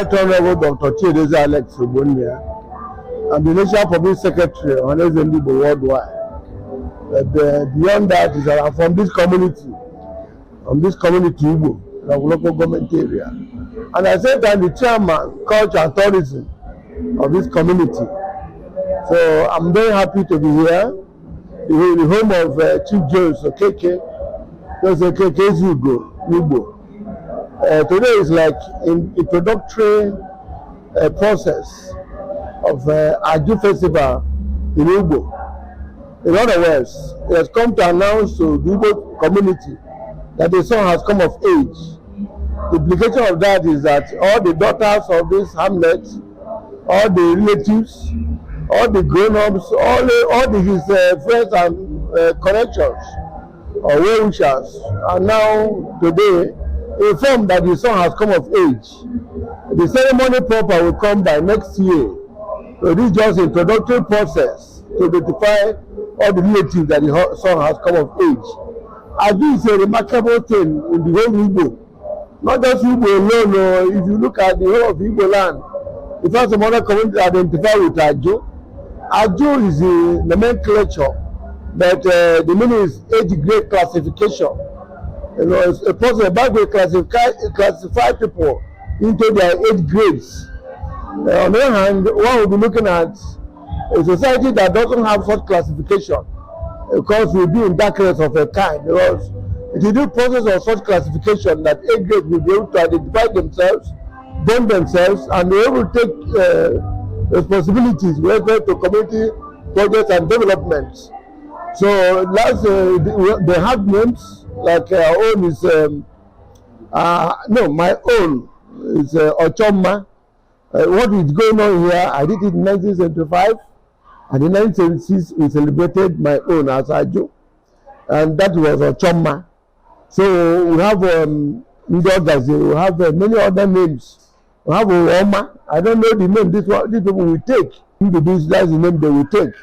Right Honorable Dr. Chideze Alex Ubonia. I'm the National Public Secretary on Igbo worldwide. But beyond that is that I'm from this community Ugbo, of local government area. And I said I'm the chairman, culture and tourism of this community. So I'm very happy to be here, the home of Chief Justice Okeke. Because Okeke is Ugbo. Today is like an introductory process of Aju Festival in Ugbo. In other words, it has come to announce to the Ugbo community that the son has come of age. The implication of that is that all the daughters of this hamlet, all the relatives, all the grown-ups, all his friends and connections or well-wishers are now today informed that the son has come of age. The ceremony proper will come by next year. So this is just an introductory process to notify all the relatives that the son has come of age. I think it's a remarkable thing in the whole Igbo. Not just Igbo alone, no. If you look at the whole of Igbo land, if there's some other community identified with Ajo. Ajo is the nomenclature, but the meaning is age grade classification. You know, it's a process about we classify people into their age grades. On the other hand, one will be looking at a society that doesn't have such classification, because we'll be in darkness of a kind. Because it is the process of such classification that age grades will be able to identify themselves, bond themselves, and be able to take responsibilities related to community projects and developments. So that's they have names. Like our own is my own is Ochoma. What is going on here? I did it in 1975, and in 1976 we celebrated my own as Ajo, and that was Ochoma. So we have we have many other names. We have Oma. I don't know the name. These people will take. That's the name they will take.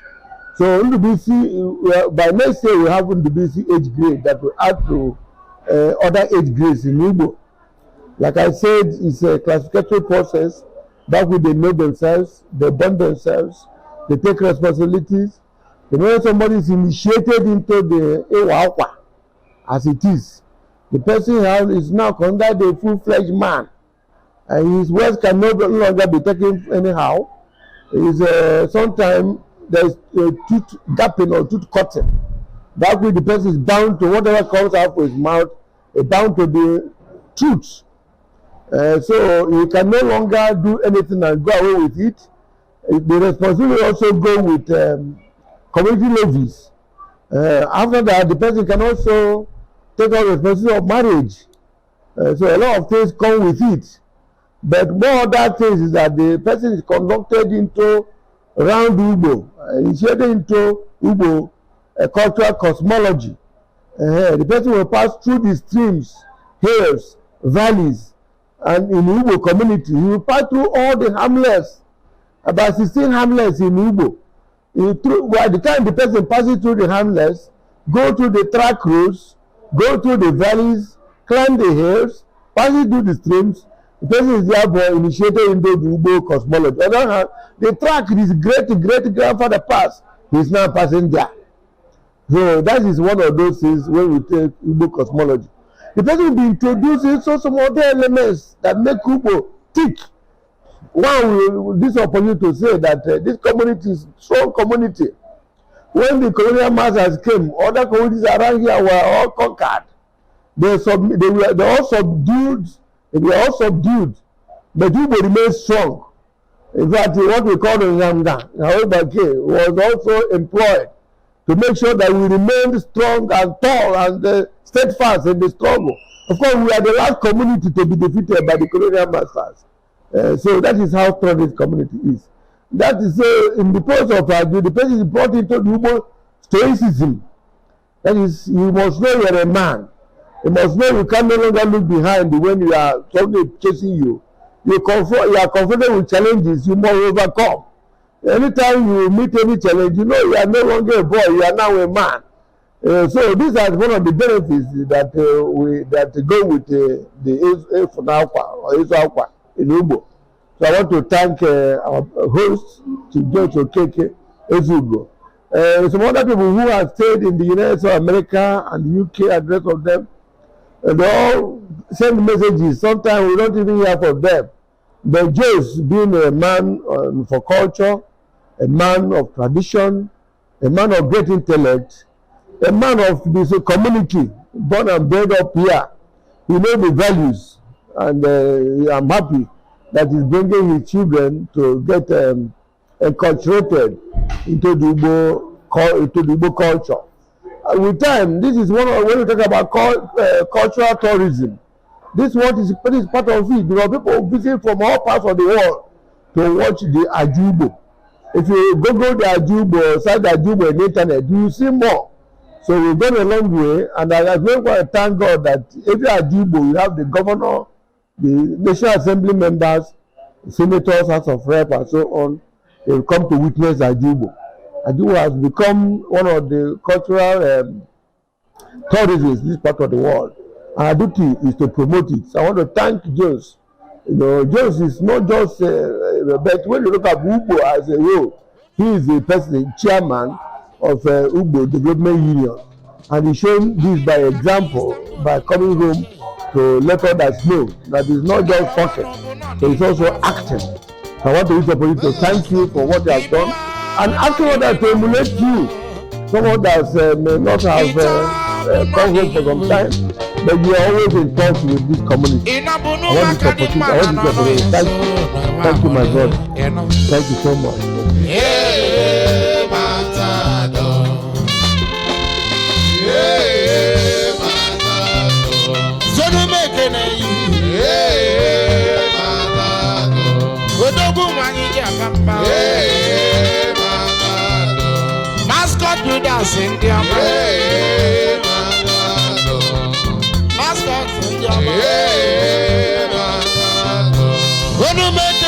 So NDBC, by next year we have NDBC age grade that will add to other age grades in Igbo. Like I said, it's a classificatory process. That way they know themselves, they bond themselves, they take responsibilities. The moment somebody is initiated into the Iwa Akwa, as it is, the person is now considered a full-fledged man, and his words can no longer be taken anyhow. Sometimes there's a tooth gapping or tooth cutting. That way the person is bound to whatever comes out of his mouth, bound to the truth. So he can no longer do anything and go away with it. The responsibility also go with community levies. After that, the person can also take on responsibility of marriage. So a lot of things come with it. But more other things is that the person is conducted into around Ugbo, initiated into Ugbo cultural cosmology. The person will pass through the streams, hills, valleys, and in Ugbo community, he will pass through all the hamlets, about 16 hamlets in Ugbo. By the time the person passes through the hamlets, go through the track roads, go through the valleys, climb the hills, passing through the streams, the person is therefore initiated into the Ugbo cosmology. On the other hand, the track his great-great-grandfather passed, he is now passing there. So that is one of those things when we take Ugbo cosmology. The person will be introducing some other elements that make Ugbo tick. One will this opportunity to say that this community is a strong community. When the colonial masters came, other communities around here were all conquered. They were all subdued. But Ugbo remained strong. In fact, what we call the Nyanga, was also employed to make sure that we remained strong and tall and steadfast in the struggle. Of course, we are the last community to be defeated by the colonial masters. So that is how strong this community is. That is in the process of the person is brought into the Ugbo stoicism. That is, you must know you are a man. You must know you can no longer look behind when you are somebody chasing you. You are confronted with challenges, you must overcome. Anytime you meet any challenge, you know you are no longer a boy, you are now a man. So these are one of the benefits that go with the Akwa or Akwa in Ugbo. So I want to thank our host, Chief Okeke, Ugbo. Some other people who have stayed in the United States of America and the UK, and the rest of them, they all send messages. Sometimes we don't even hear from them. But Joyce, being a man for culture, a man of tradition, a man of great intellect, a man of this community, born and bred up here, he knows the values, and I'm happy that he's bringing his children to get enculturated into the Igbo culture. With time, this is one of when we talk about cultural tourism. This is part of it, because people visit from all parts of the world to watch the Ugbo. If you Google the Ugbo, search the Ugbo on the internet, you will see more. So we've gone a long way, and I just want to thank God that every Ugbo, you have the governor, the National Assembly members, senators, House of Rep, and so on. They will come to witness Ugbo. Ugbo has become one of the cultural tourism in this part of the world. And our duty is to promote it. So I want to thank Jones. You know, Jones is not just, but when you look at Ugbo as a whole, he is the person, chairman of Ugbo Development Union. And he's shown this by example, by coming home to let others know that it's not just talking, but it's also acting. So I want to use the opportunity to thank you for what you have done, and ask others to emulate you. Some others may not have come home for some time, but you are always in touch with this community. I want this opportunity. Thank you. Thank you, my God. Thank you so much. Mascot builders in their mascot in their when you make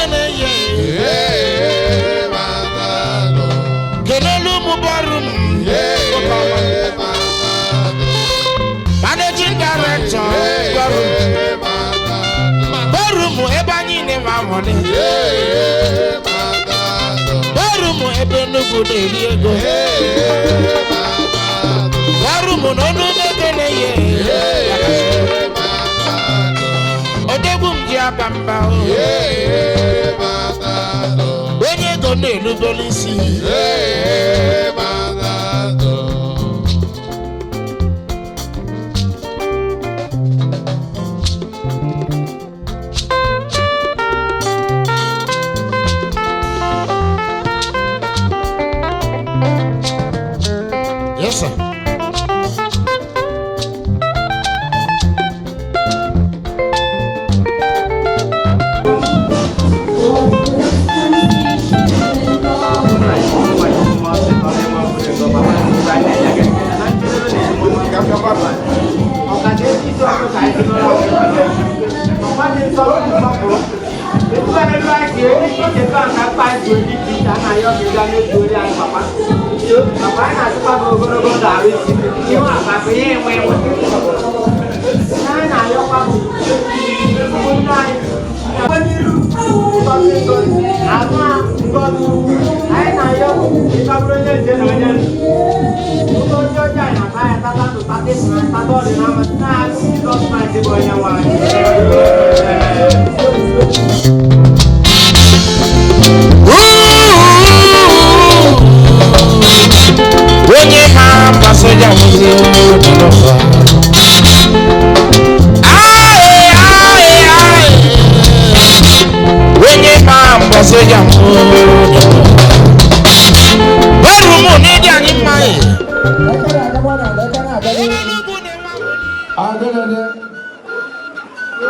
managing director Barum Ebani never money Barum Ebenugu Diego Barum no Odegum Diabamba when you go to Lubolisi yes, sir.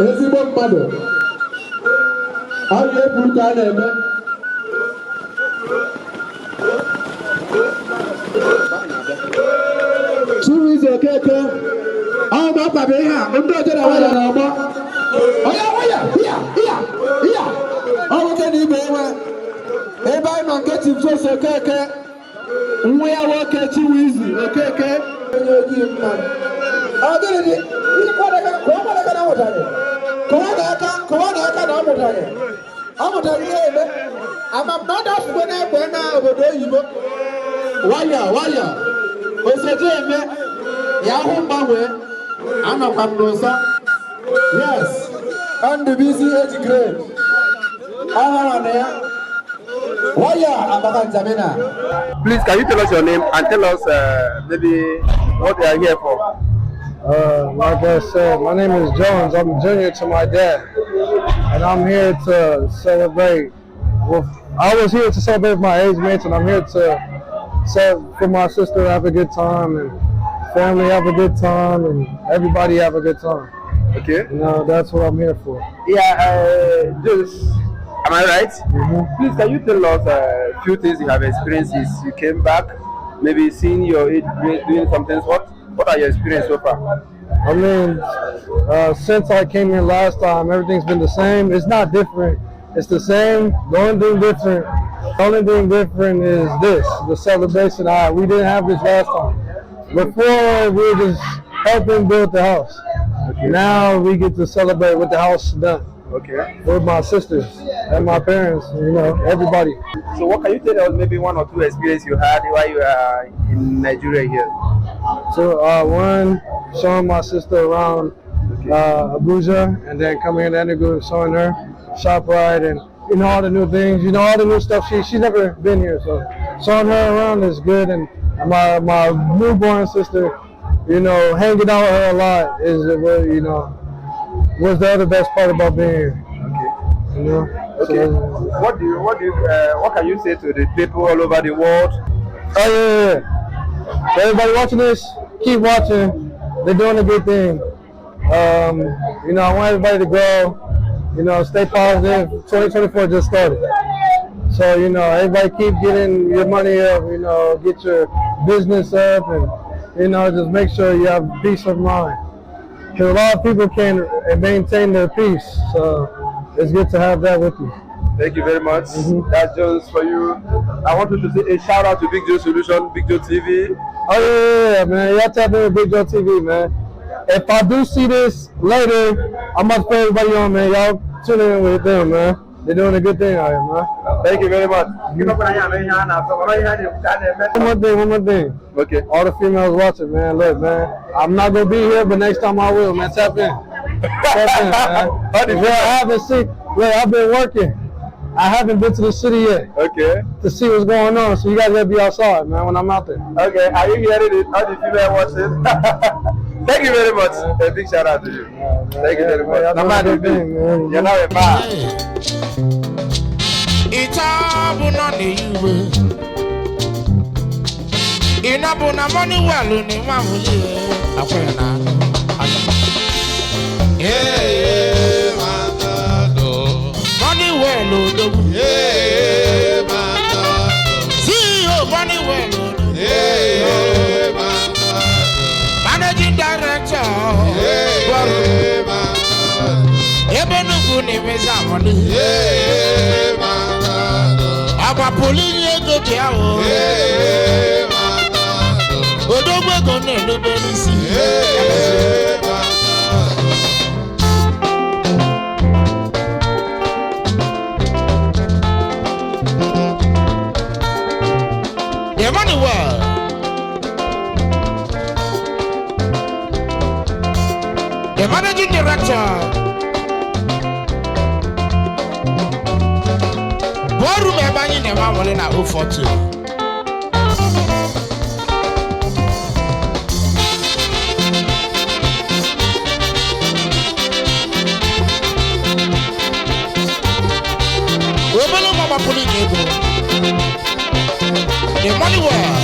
ezigbo mmadụ a na-eburu ka a na-eme Chinweizuzu Okeke ọ gbakwabe ihe a ndị ojere waya na-agba onye waya iya ọ nwoke na ibe enwe ebe anyị ma nke Chinweizuzu Okeke nwa ya nwoke Chinweizuzu Okeke onye ojii mmadụ ọ dịrị dị ndị kwadaka na amụtara kọwa na aka na amụtara mụtara ihe eme ama mmadụ afụgo na-egbe na obodo oyibo nwayọ osote eme ya hụ mgbanwe anọkwa m n'ụzọ yes ndụbisi age grade aha na ya nwayọ abaka nzamina. Please, can you tell us your name and tell us maybe what you are here for? Like I said, my name is Jones. I'm junior to my dad, and I'm here to celebrate. I was here to celebrate with my age mates, and I'm here to for my sister to have a good time, and family have a good time, and everybody have a good time. Okay. You know, that's what I'm here for. Yeah, just, am I right? Mm-hmm. Please, can you tell us a few things you have experienced since you came back? Maybe seeing your age doing some things. What are your experiences so far? I mean, since I came here last time, everything's been the same. It's not different. It's the same. The only thing different is this, the celebration. We didn't have this last time. Before, we were just helping build the house. Okay. Now we get to celebrate with the house done. Okay. With my sisters and my parents, you know, everybody. So what can you tell us maybe one or two experiences you had while you are in Nigeria here? So one, showing my sister around Abuja, and then coming in Enugu, showing her ShopRite and you know all the new things, you know all the new stuff. She's never been here, so showing her around is good. And my newborn sister, you know, hanging out with her a lot is you know was the other best part about being here. Okay. You know. Okay. So, what can you say to the people all over the world? Oh yeah. So everybody watching this, keep watching. They're doing a good thing. You know, I want everybody to go. You know, stay positive. 2024 just started. So, you know, everybody keep getting your money up, you know, get your business up, and, you know, just make sure you have peace of mind. Because a lot of people can't maintain their peace. So it's good to have that with you. Thank you very much. Mm-hmm. That's just for you. I want you to say a shout out to Big Joe Solution, Big Joe TV. Oh yeah, man. Y'all tap in with Big Joe TV, man. If I do see this later, I'm about to put everybody on, man. Y'all tune in with them, man. They're doing a good thing out here, man. Thank you very much. One more thing. Okay. All the females watching, man. Look, man. I'm not gonna be here, but next time I will, man. Tap in. Tap in, man. I've been working. I haven't been to the city yet. Okay. To see what's going on, so you guys gotta be outside, man, when I'm out there. Okay. Are you hearing it? How do you feel like watching? Thank you very much. A big shout out to you. Thank you very much. You're now a man. Itabuna ni iwe. Inabuna money well ni mamuli. Akwena. Yeah, matado. Money well do. Yeah, matado. See you money well. Yeah, matado. Managing director. Yeah, matado. Ebenugu ni meza money. Yeah, matado. Aba police go tiawo. Yeah, matado. Odogwe go ne lo belisi. Yeah, matado. The money well. The managing director. Boru me banyi ne ma wole na 042. Obele mama poli Igbo. The money well.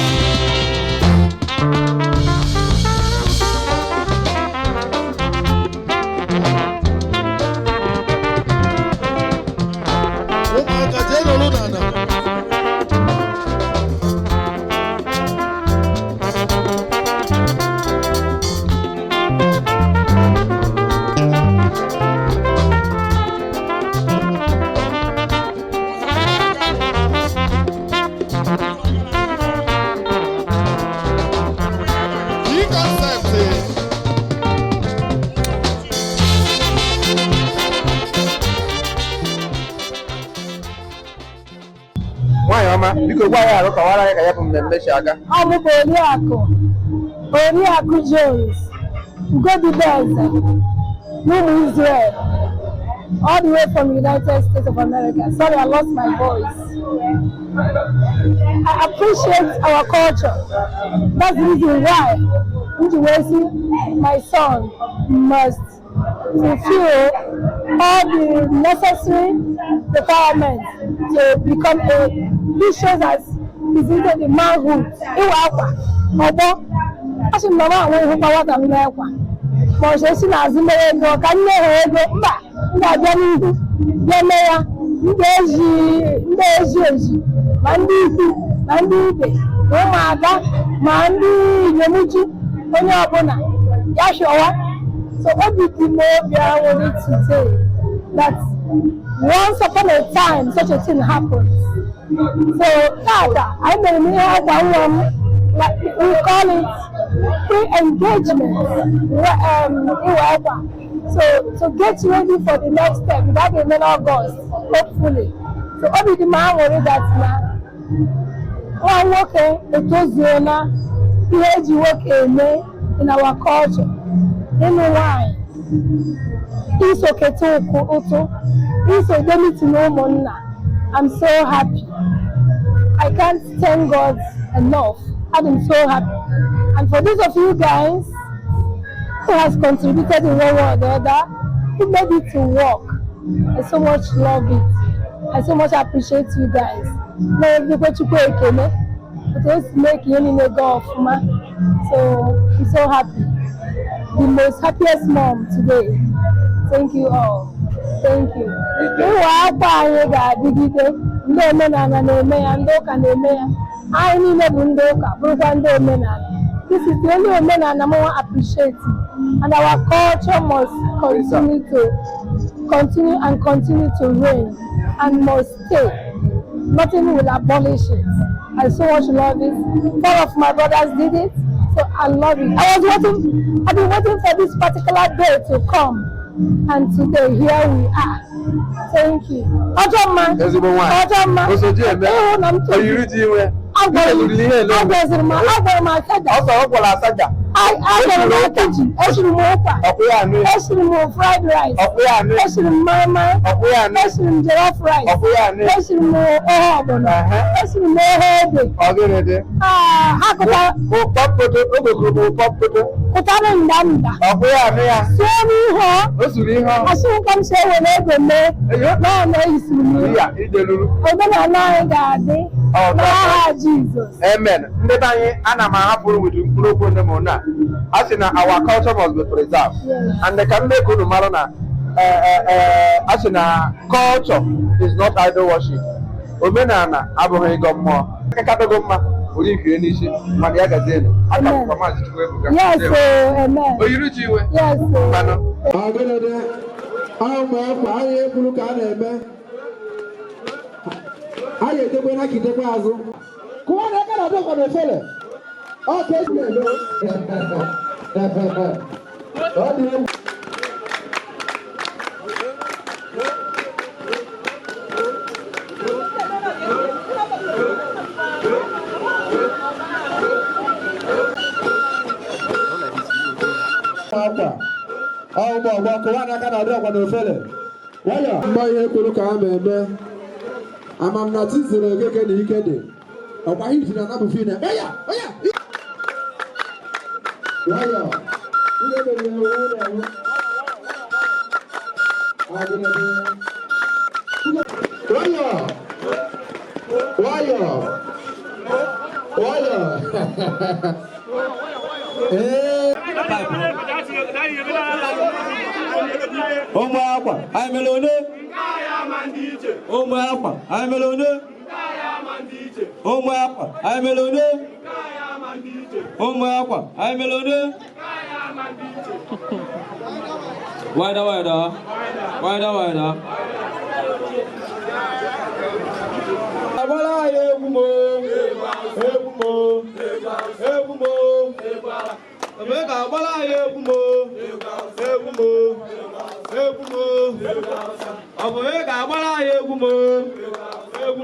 ọma biko gwa ya arụ kọwara ya ka ya bụ mmemme si aga. Ọ bụ Oriakụ Jones Ugodibeze n'ụmụ Israel all the way from United States of America. Sorry, I lost my voice. I appreciate our culture. That's the reason why my son must fulfill all the necessary requirements to become a. This shows us he's into the manhood. Iwa Akwa. Obo. Asi mama àwọn ihun pa wata mi lekwa. Mo se si na azimere ego ka nne he ego mba. Nga bia n'ihu. Bia me ya. Ndị eji. Ma ndị ikwu, ma ndị ibe, ma ụmụada, ma ndị inyemuju, onye ọbụla. Ya showa. So obi dị m obi anwụrụ to say that once upon a time such a thing happens. So tata, I may have one, like we call it pre-engagement. So get ready for the next step. That will be in August, hopefully. So obi dị m anwụrụ that na nwa nwoke etozuola ihe eji nwoke eme in our culture. Ịnụ nwanyị, iso kete ụtụ, iso demiti na ụmụnna. I'm so happy. I can't thank God enough. I'm so happy. And for those of you guys who has contributed in one way or the other, who made it to work, I so much love it. I so much appreciate you guys. So I'm so happy. The most happiest mom today. Thank you all. Thank you. Iwa Akwa anyị ga-adịgide ndị omenala na-eme ya, ndị ụka na-eme ya. Anyị niile bụ ndị ụka, bụrụkwa ndị omenala. This is the only omenala I want to appreciate. And our culture must continue to reign and must stay. Nothing will abolish it. I so much love it. 4 of my brothers did it. So I love it. I've been waiting for this particular day to come. And today, here we are. Thank you. Ojoma. Fried rice. Mama. Jollof rice. Amen. As in our culture must be preserved. And they can make good marona. As in culture is not idol worship. Omenana abuhe gommo. Kakatogomma. Yes, amen. Yes, Omo Akwa, I'm Melone. Omo Akwa, I'm Melone. Omo Akwa, I'm Melone. Omo Akwa, I'm Melone. Wider. Abala Ebumo. Omega abala Ebumo. Omega abala Ebumo. I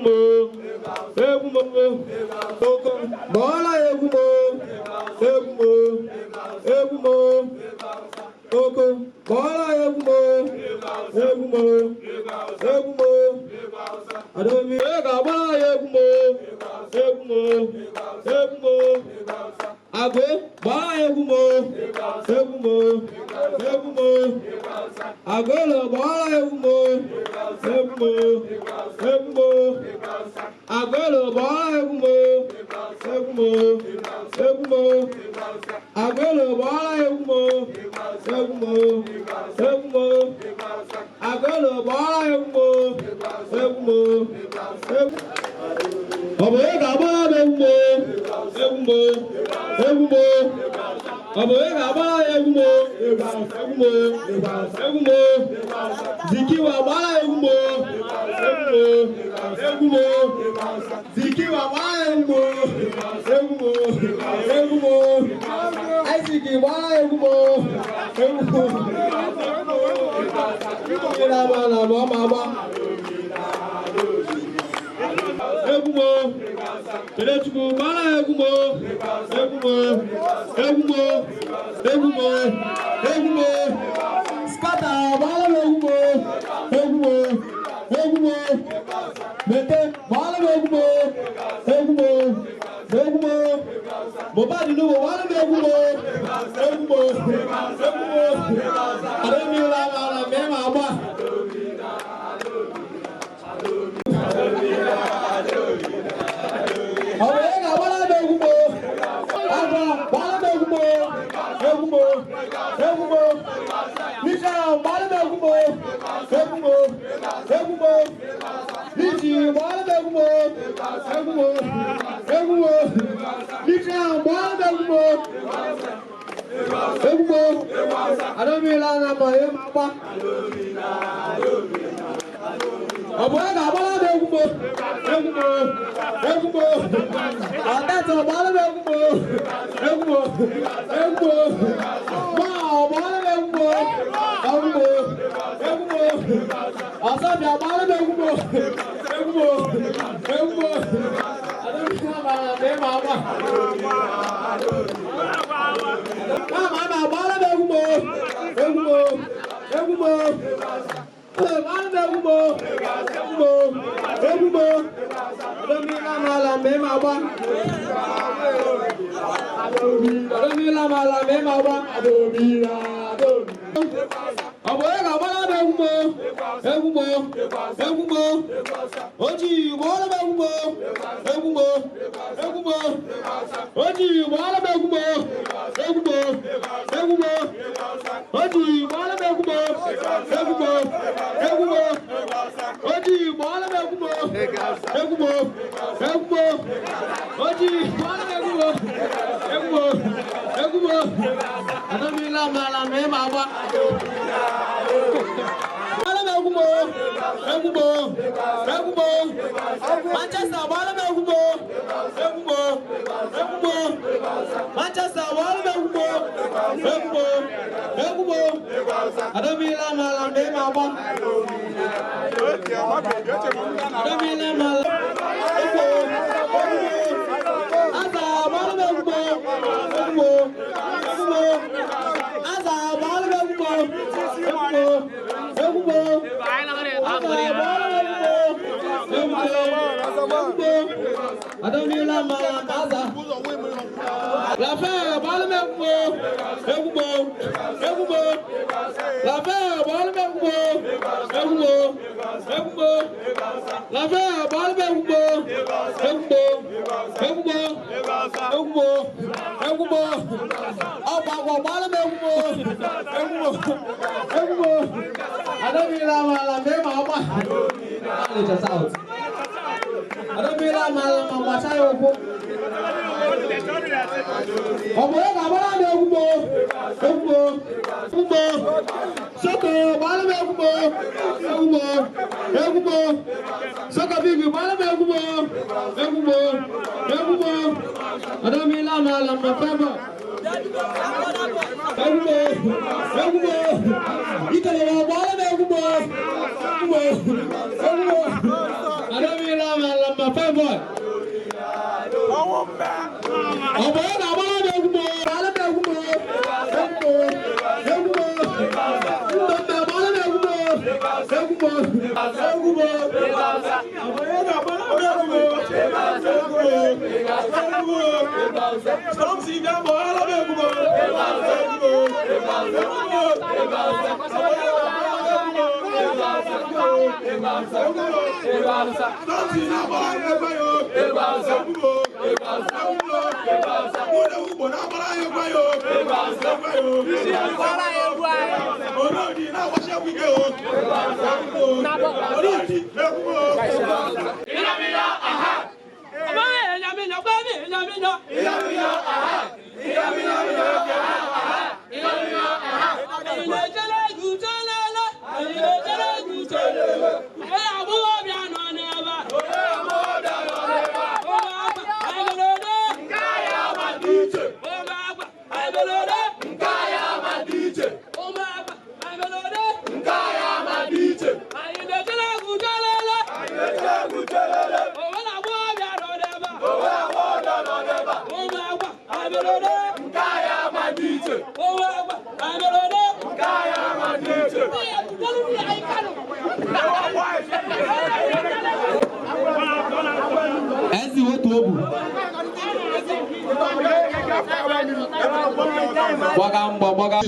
don't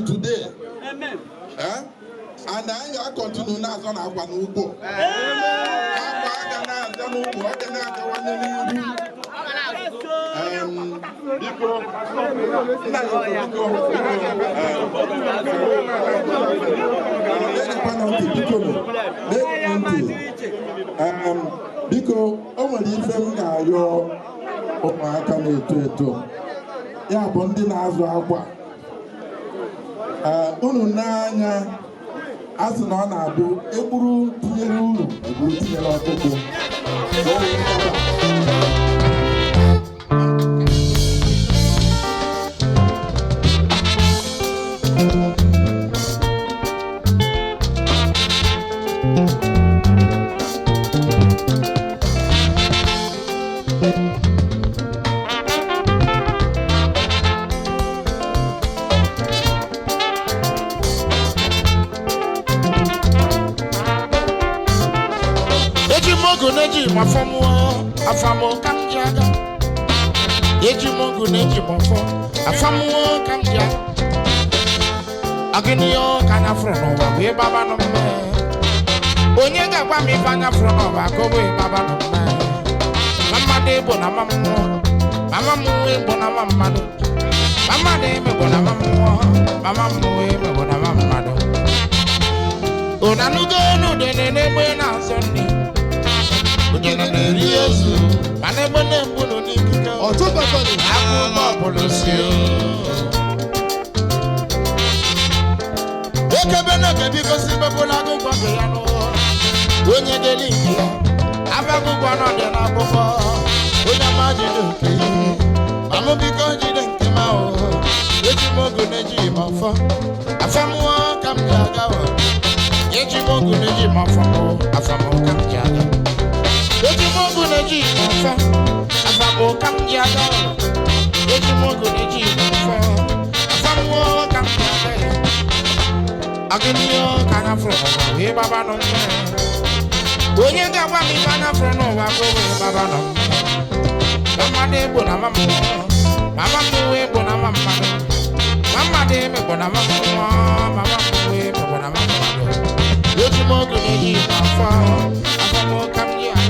Today, and I continue now on Akwa Ugbo. Biko, o nwere ife m ga-ayọ ụmụaka na-eto eto ya bụ ndị na-azụ akwa unu n'anya a sị na ọ na-abụ egburu tinyere uru egburu tinyere ọkụkụ. Neji afamo kamjaga. Eji mongu neji mafo afamo kamjaga. Aginiyo kana frono wa we baba no me. Onyega kwa mi fanya frono wa ko we baba no me. Mama de bona mama mu we bona mama do. Mama de me bona mama mu we me bona mama do. Ona nugo no de ne we na sonni. Yesu, ane bone mbono ni kika. Otuba bone. Aku mabulosio. Ekebena kebiko simba bola gugwa beyano. Onye delingi. Aba gugwa no de na bofo. Onya majido ke. Amu biko jide nkema o. Eji mogu neji mafo. Afamu kamjaga o. Eji mogu neji mafo. Afamu kamjaga. Eji mongu neji mafa, afamo kamjaga. Eji mongu neji mafa, afamo kamjaga. Aginiyo kana frono wa we baba no me. Onyega wa mi kana frono wa ko we baba no me. Mama de bona mama mu we bona mama. Mama de me bona mama mu we bona mama. Eji mongu neji mafa, afamo kamjaga.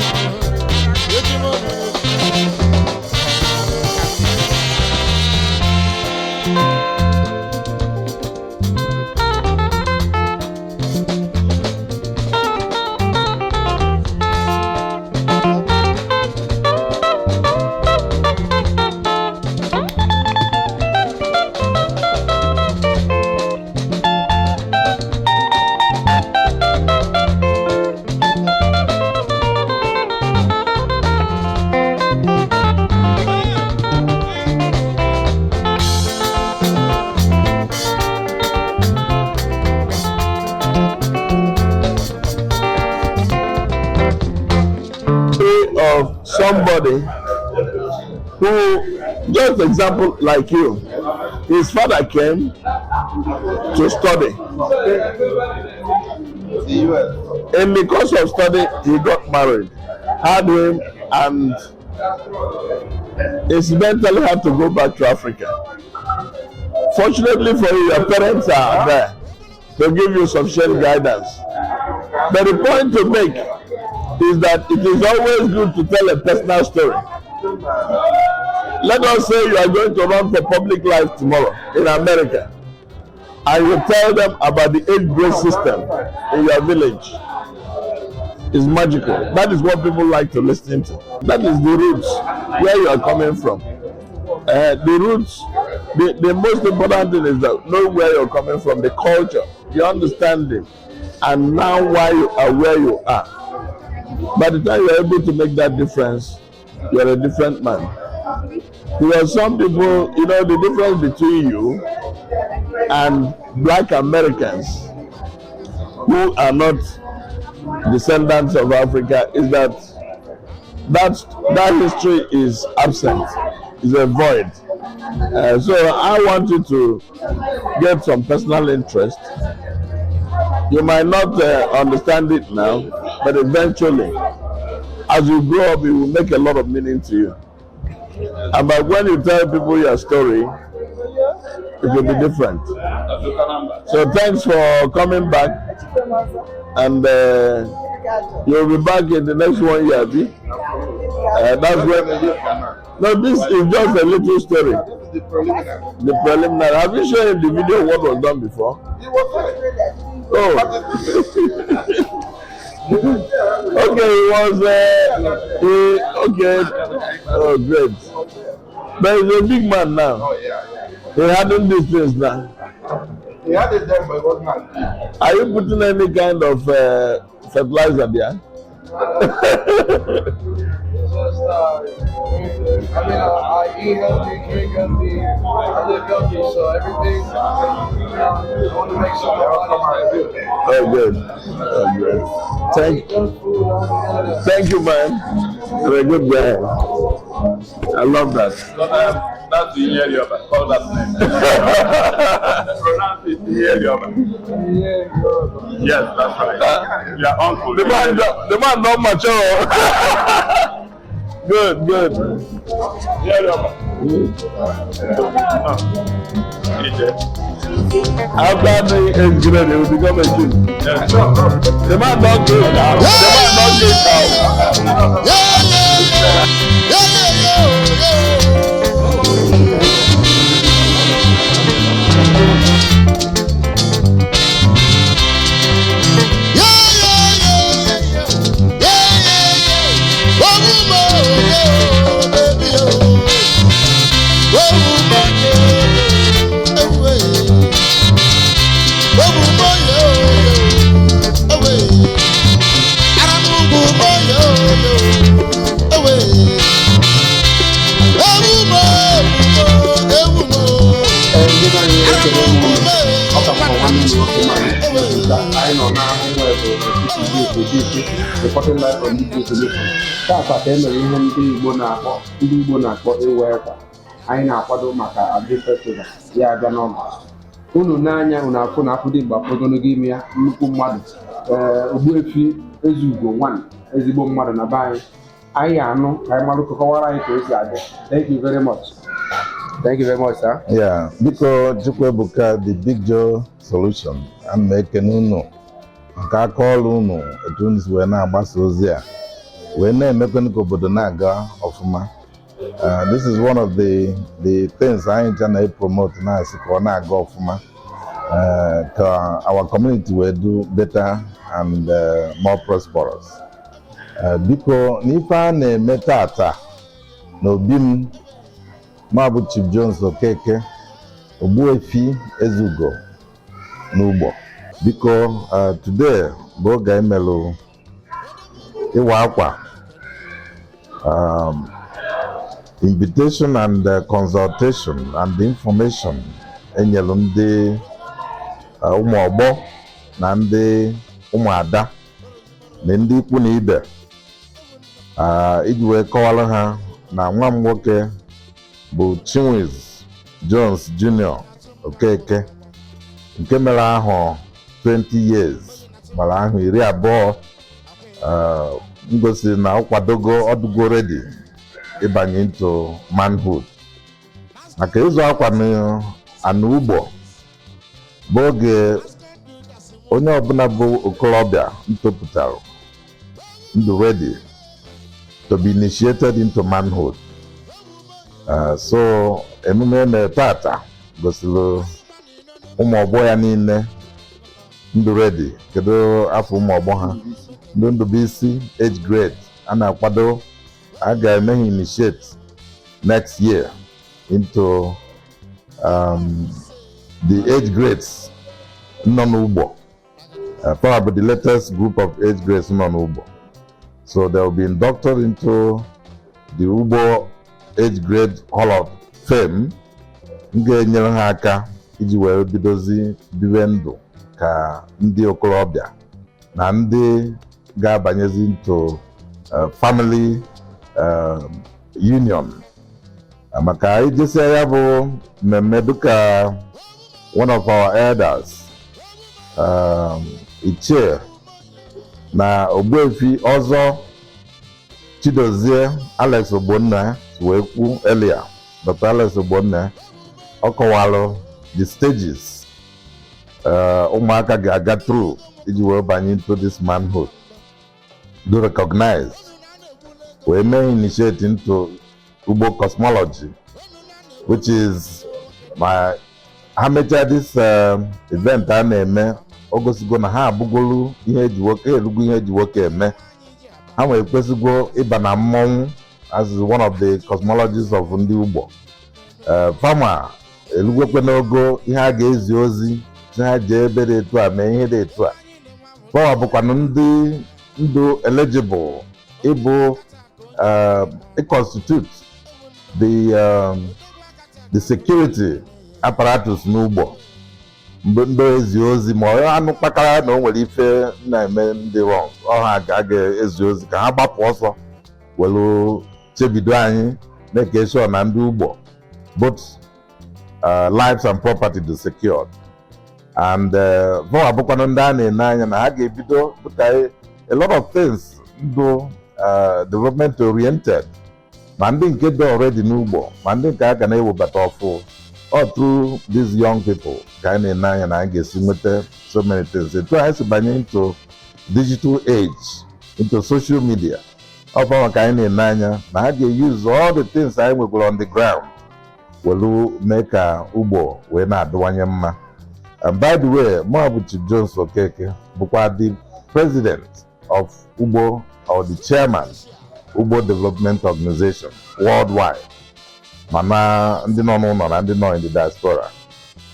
Somebody who Just example like you, his father came to study, and because of study, he got married, had him, and incidentally had to go back to Africa. Fortunately for you, your parents are there to give you sufficient guidance. But the point to make is that it is always good to tell a personal story. Let us say you are going to run for public life tomorrow in America, and you tell them about the age grade system in your village. It's magical. That is what people like to listen to. That is the roots where you are coming from. The roots, the most important thing is that know where you're coming from, the culture, the understanding, and now why you are where you are. By the time you're able to make that difference, you're a different man. Because some people, the difference between you and Black Americans who are not descendants of Africa is that history is absent, is a void. So I want you to get some personal interest. You might not understand it now, but eventually, as you grow up, it will make a lot of meaning to you. But when you tell people your story, it will be different. So thanks for coming back, and you'll be back in the next 1 year. That's when. No, this is just a little story. The preliminary. Have you shown the video what was done before? Oh. Okay, it was. Okay. Oh, great. But he's a big man now. He hadn't these things now. He had it then, but it was not. Are you putting any kind of fertilizer there? I eat healthy, drink healthy, I live healthy, so everything, I want to make sure my body's good. Oh, good. Oh, good. Thank you, man. You're a good guy. I love that. That's the Yoruba. Call that name. Pronounce it Yoruba. Yes, that's right. Your uncle. The man not mature. Good. Yoruba. After the age grade, he will become a king. Yes. The man not good now. The man not good now. Reporting live from Ugbo solution. Tata ka emere ihe ndị Igbo na-akpọ Iwa Akwa. Anyị na-akwado maka Agri Festival ya abịa n'ọgụ. Unu n'anya unu afụ na afụ dị Igbo ogologo ime ya nnukwu mmadụ. Ogbuefi Ugbo nwanne ezigbo mmadụ na be anyị. Anyị anụ ka anyị malụ kọwara anyị ka o si adị. Thank you very much. Thank you very much, sir. Yeah, biko Chukwebuka, the Big Joe solution. I'm making unu. Nke aka ọrụ unu etu unu si wee na-agbasa ozi a wee na-emekwanụ ka obodo na-aga ọfụma. This is one of the things anyị ncha na-promote na-asị ka ọ na-aga ọfụma ka our community will do better and more prosperous. Biko n'ife a na-eme tata n'obi m maọbụ Chief Jones Okeke Ogbuefi Ugbo n'Ugbo. Biko today bụ oge emelụ Iwa Akwa invitation and consultation and information enyelu ndị ụmụ ọgbọ na ndị ụmụada na ndị ikwu na ibe iji wee kọwara ha na nwa m nwoke bụ Chinweizuzu Jones Jr. Okeke nke mere ahụ 20 years gbara ahụ 20 ngosi na ọdụgo ready ịbanye into manhood maka ịzụ akwa na Ugbo bụ oge onye ọbụla bụ okorobịa ntopụtara ndụ ready to be initiated into manhood. So emume mere tata gosiri ụmụ ọgbọ ya niile ndụ ready kedu afọ ụmụ ọgbọ ha ndị Ndubuisi age grade a na-akwado a ga-eme ha initiate next year into the age grades nọ n'Ugbo. Probably the latest group of age grades nọ n'Ugbo. So they will be inducted into the Ugbo age grade Hall of Fame ga-enyere ha aka iji wee bidozi bibe ndụ ka ndị okorobịa na ndị ga-abanyezi into family union. Maka ijesi ya bụ mmemme dịka one of our elders Ichie na Ogbuefi ọzọ Chidozie Alex Ogbonna wee kwu earlier, Dr. Alex Ogbonna ọ kọwalụ the stages ụmụaka ga-aga through iji wee banye into this manhood, do recognize, wee mee initiate into Ugbo cosmology, which is my ha mechaa this event a na-eme o gosigo na ha abụgolu ihe eji nwoke erugo ihe eji nwoke eme. Ha nwere kwesịgo ịba na mmọnwụ as one of the cosmologists of ndị Ugbo. Fama elugokwe n'ogo ihe a ga-ezi ozi si ha jee ebe dị etu a mee ihe dị etu a. Fama bụkwanụ ndị ndụ eligible ịbụ constitute the security apparatus n'Ugbo. Mgbe ndị ezi ozi ma ọ anụ kpakara na o nwere ife na-eme ndị wrong, ọ ha ga-ezi ozi ka ha gbapụ ọsọ welu chebido anyị na-eke sure na ndị Ugbo both lives and property is secured. And fọwa bụkwanụ ndị a na-ene anya na ha ga-ebido pụta a lot of things ndụ development oriented, ma ndị nke dị already n'Ugbo ma ndị nke a ga na-ewebata ọfụ. All through these young people ka anyị na-ene anya na anyị ga-esi nweta so many things. Etu anyị si banye into digital age, into social media, ọ fọwa ka anyị na-ene anya na ha ga-use all the things anyị nwekwara on the ground welu mee ka Ugbo wee na-adịwanye mma. And by the way, Chief Jones Okeke bụkwa the president of Ugbo, or the chairman Ugbo Development Organization worldwide. Mana ndị nọ n'ụlọ na ndị nọ in the diaspora.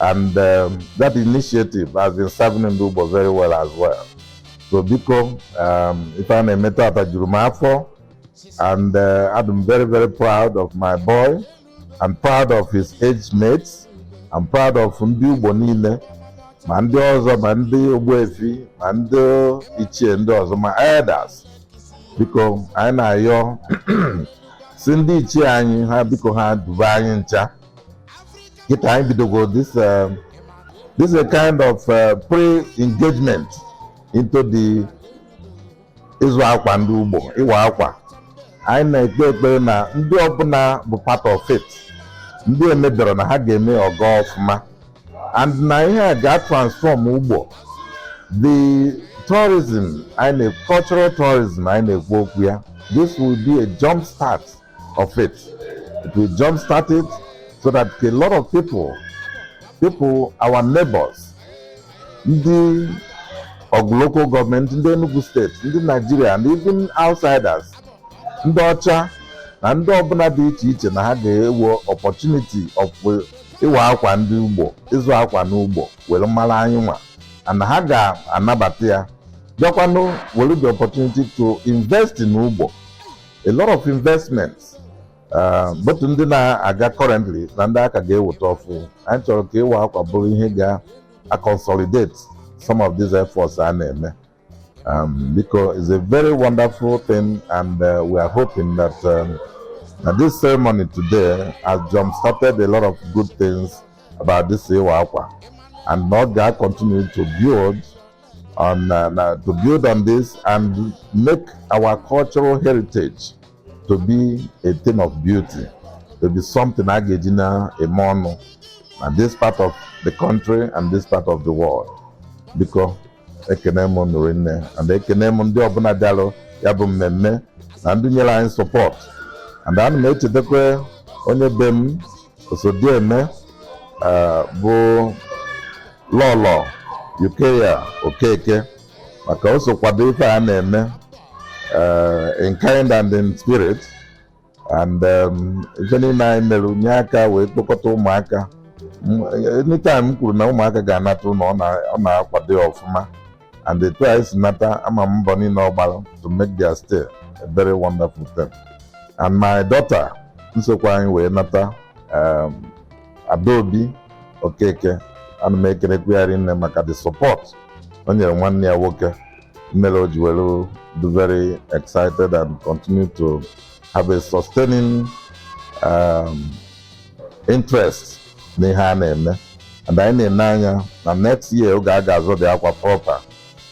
And that initiative has been serving in Ugbo very well as well. So biko, if I na-eme tata juru m afọ, and I'm very, very proud of my boy. I'm proud of his age mates. I'm proud of ndị Ugbo niile, ma ndị ọzọ, ma ndị Ogbuefi, ma ndị Ichie ndị ọzọ, ma elders. Biko anyị na-ayọ si ndị Ichie anyị ha biko ha duba anyị ncha. Kịta anyị bidogo this is a kind of pre-engagement into the ịzụ akwa ndị Ugbo, ịwa akwa. Anyị na-ekpe ekpere na ndị ọbụla bụ part of it, ndị emebere na ha ga-eme ọgọ ọfụma, and na ihe a ga-transform Ugbo. The tourism, cultural tourism, na-ekwu okwu ya, this will be a jump start of it. It will jump start it so that a lot of people, our neighbors, the local government, in the Enugu state, in the Nigeria, and even outsiders, ndị ọcha na ndị ọbụla dị iche iche na ha ga-ewe opportunity of ịwa akwa ndị Ugbo, ịzụ akwa n'Ugbo were mara anyị nwa, and ha ga-anabata ya bịakwanụ were the opportunity to invest in Ugbo. A lot of investments, but ndị na-aga currently na ndị aka ga-eweta ọfụ. Anyị chọrọ ka ịwa akwa bụrụ ihe ga-consolidate some of these efforts a na-eme. Because it's a very wonderful thing, and we are hoping that Now, this ceremony today has jump-started a lot of good things about this Iwa Akwa, and Lord God continue to build on this and make our cultural heritage to be a thing of beauty, to be something agejina a mono, and this part of the country and this part of the world. Because ekenemo nurine and ekenemo ndị ọbụla bịalụ ya bụ mmemme na ndị nyere anyị support. And ana m echetakwa onye be m osodieme bụ Lolo Ukeke Okeke maka o so kwado ife a na-eme in kind and in spirit, and ife niile anyị mere nye aka wee kpọkọta ụmụaka. Anytime m kwuru na ụmụaka ga-anata ụlọ ọ na-akwado ya ọfụma, and etu anyị si nata ama mbọ niile ọ gbara to make their stay a very wonderful thing. And my daughter nsokwa anyị wee nata Adaobi Okeke, ana m ekelekwa ya rinne maka the support o nyere nwanne ya nwoke mere o ji were be very excited and continue to have a sustaining interest n'ihe a na-eme. And anyị na-ene anya na next year oge a ga-azọ dị akwa proper,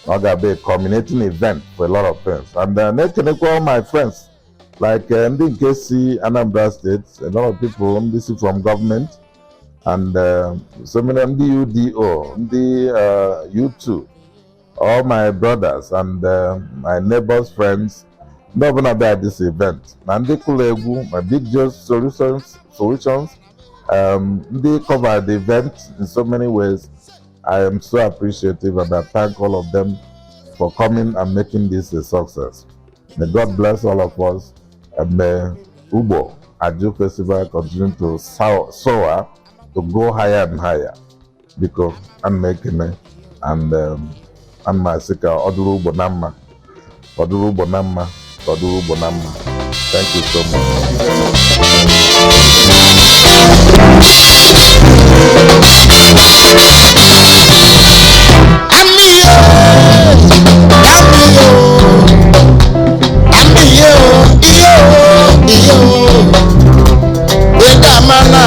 ọ ga-be a culminating event for a lot of things. And na-ekenekwa all my friends like ndị nke si Anambra State, a lot of people ndị si from government, and so many ndị UDO, ndị U2, all my brothers and my neighbors, friends, ndị ọbụla bịa this event. Na ndị kụrụ egwu, my big just solutions, they covered the event in so many ways. I am so appreciative, and I thank all of them for coming and making this a success. May God bless all of us, and may Ugbo Aju Festival continue to soar, to go higher and higher, because I'm making it, and I'm my sicker. Oduru Ugbo Namma, Oduru Ugbo Namma, Oduru Ugbo Namma. Thank you so much. Mana